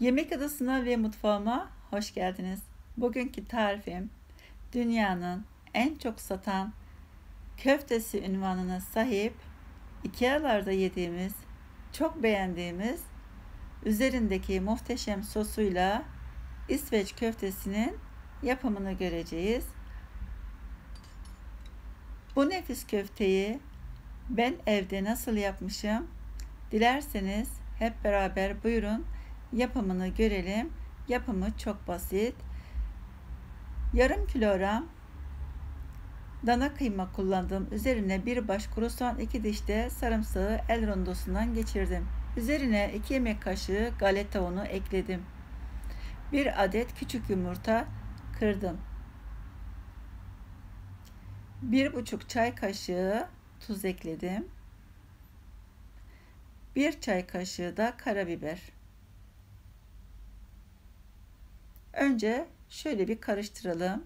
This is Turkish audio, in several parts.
Yemek adasına ve mutfağıma hoş geldiniz. Bugünkü tarifim dünyanın en çok satan köftesi unvanına sahip, IKEA'larda yediğimiz, çok beğendiğimiz, üzerindeki muhteşem sosuyla İsveç köftesinin yapımını göreceğiz. Bu nefis köfteyi ben evde nasıl yapmışım? Dilerseniz hep beraber buyurun yapımını görelim. Yapımı çok basit. Yarım kilogram dana kıyma kullandım. Üzerine bir baş kuru soğan, 2 diş de sarımsağı el rondosundan geçirdim. Üzerine 2 yemek kaşığı galeta unu ekledim. 1 adet küçük yumurta kırdım. 1,5 çay kaşığı tuz ekledim. 1 çay kaşığı da karabiber. Önce şöyle bir karıştıralım.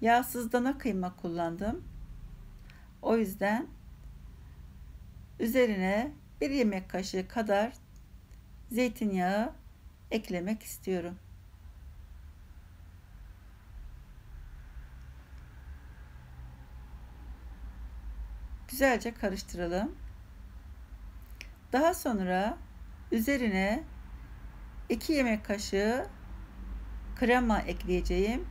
Yağsız dana kıyma kullandım. O yüzden üzerine 1 yemek kaşığı kadar zeytinyağı eklemek istiyorum. Güzelce karıştıralım. Daha sonra üzerine 2 yemek kaşığı krema ekleyeceğim.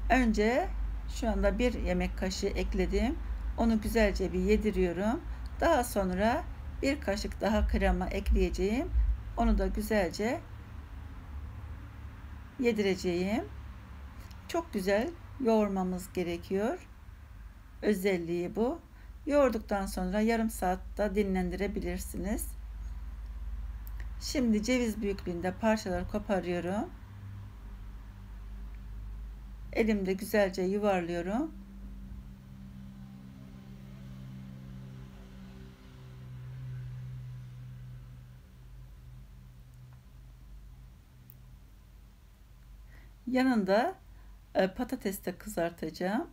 Önce şu anda 1 yemek kaşığı ekledim. Onu güzelce bir yediriyorum. Daha sonra 1 kaşık daha krema ekleyeceğim. Onu da güzelce yedireceğim. Çok güzel yoğurmamız gerekiyor. Özelliği bu. Yoğurduktan sonra yarım saat da dinlendirebilirsiniz. Şimdi ceviz büyüklüğünde parçalar koparıyorum. Elimde güzelce yuvarlıyorum. Yanında patates de kızartacağım.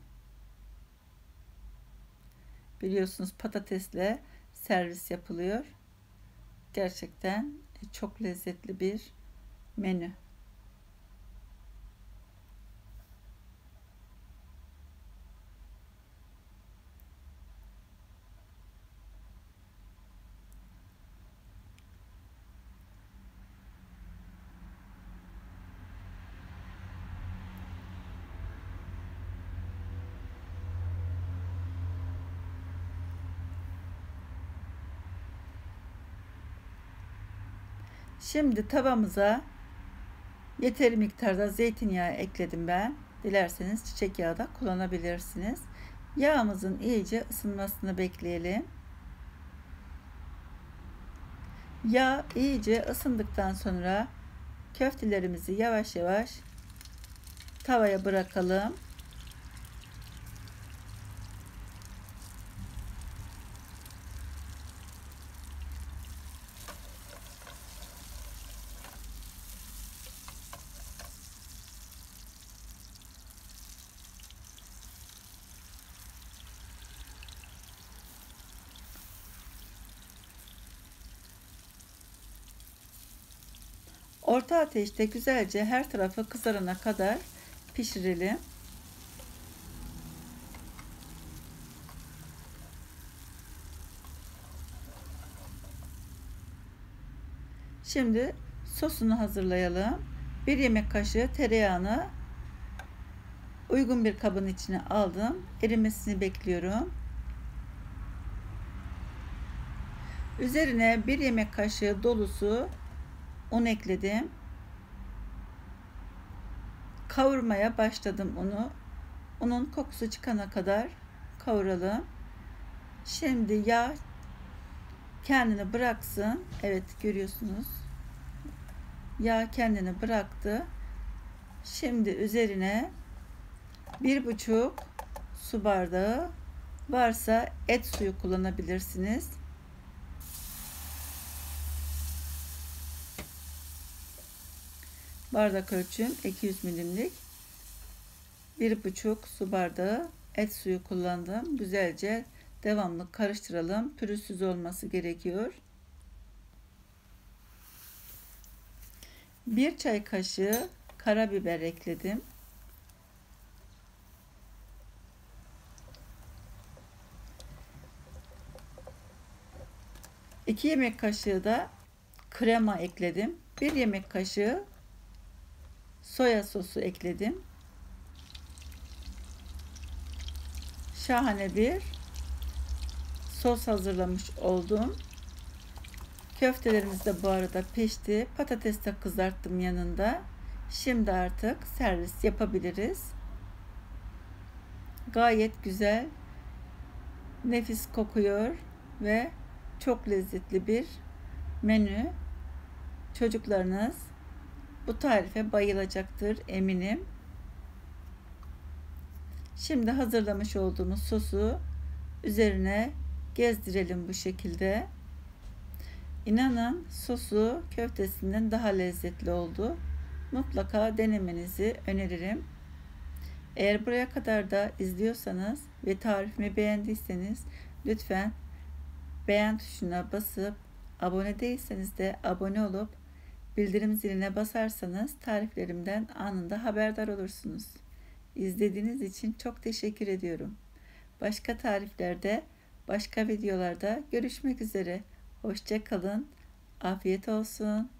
Biliyorsunuz patatesle servis yapılıyor. Gerçekten çok lezzetli bir menü. Şimdi tavamıza yeteri miktarda zeytinyağı ekledim ben. Dilerseniz çiçek yağı da kullanabilirsiniz. Yağımızın iyice ısınmasını bekleyelim. Yağ iyice ısındıktan sonra köftelerimizi yavaş yavaş tavaya bırakalım. Orta ateşte güzelce her tarafı kızarana kadar pişirelim. Şimdi sosunu hazırlayalım. 1 yemek kaşığı tereyağını uygun bir kabın içine aldım. Erimesini bekliyorum. Üzerine 1 yemek kaşığı dolusu un ekledim. Kavurmaya başladım unu. Unun kokusu çıkana kadar kavuralım. Şimdi yağ kendini bıraksın. Evet, görüyorsunuz. Yağ kendini bıraktı. Şimdi üzerine 1,5 su bardağı, varsa et suyu kullanabilirsiniz. Bardak ölçüm 200 milimlik. 1,5 su bardağı et suyu kullandım. Güzelce devamlı karıştıralım. Pürüzsüz olması gerekiyor. 1 çay kaşığı karabiber ekledim. 2 yemek kaşığı da krema ekledim. 1 yemek kaşığı soya sosu ekledim. Şahane bir sos hazırlamış oldum. Köftelerimiz de bu arada pişti. Patates de kızarttım yanında. Şimdi artık servis yapabiliriz. Gayet güzel, nefis kokuyor ve çok lezzetli bir menü. Çocuklarınız bu tarife bayılacaktır eminim. Şimdi hazırlamış olduğumuz sosu üzerine gezdirelim bu şekilde. İnanın sosu köftesinden daha lezzetli oldu. Mutlaka denemenizi öneririm. Eğer buraya kadar da izliyorsanız ve tarifimi beğendiyseniz lütfen beğen tuşuna basıp abone değilseniz de abone olup bildirim ziline basarsanız tariflerimden anında haberdar olursunuz. İzlediğiniz için çok teşekkür ediyorum. Başka tariflerde, başka videolarda görüşmek üzere. Hoşça kalın. Afiyet olsun.